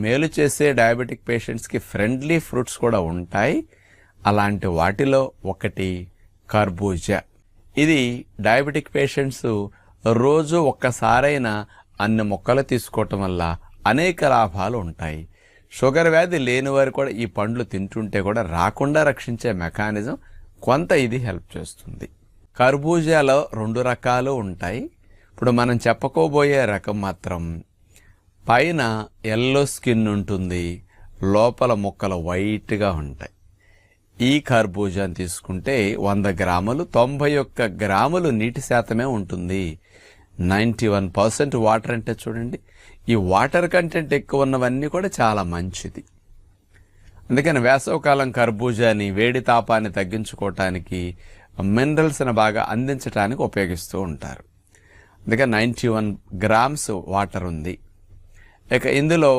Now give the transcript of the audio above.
మేలు చేసే డయాబెటిక్ పేషెంట్స్కి ఫ్రెండ్లీ ఫ్రూట్స్ కూడా ఉంటాయి. అలాంటి వాటిలో ఒకటి కర్బూజా. ఇది డయాబెటిక్ పేషెంట్స్ రోజు ఒక్కసారైనా అన్ని మొక్కలు తీసుకోవటం వల్ల అనేక లాభాలు ఉంటాయి. షుగర్ వ్యాధి లేని వారు కూడా ఈ పండ్లు తింటుంటే కూడా రాకుండా రక్షించే మెకానిజం కొంత ఇది హెల్ప్ చేస్తుంది. కర్బూజాలో 2 రకాలు ఉంటాయి. ఇప్పుడు మనం చెప్పుకోబోయే రకం మాత్రం పైన ఎల్లో స్కిన్ ఉంటుంది, లోపల ముక్కలు వైట్గా ఉంటాయి. ఈ కర్బూజాని తీసుకుంటే 100 గ్రాములు 91 గ్రాములు నీటి శాతమే ఉంటుంది. 91% వాటర్ అంటే చూడండి, ఈ వాటర్ కంటెంట్ ఎక్కువ ఉన్నవన్నీ కూడా చాలా మంచిది. అందుకని వేసవకాలం కర్బూజాని వేడి తాపాన్ని తగ్గించుకోవటానికి, మినరల్స్ని బాగా అందించడానికి ఉపయోగిస్తూ ఉంటారు. అందుకని 91 గ్రామ్స్ వాటర్ ఉంది. ఇక ఇందులో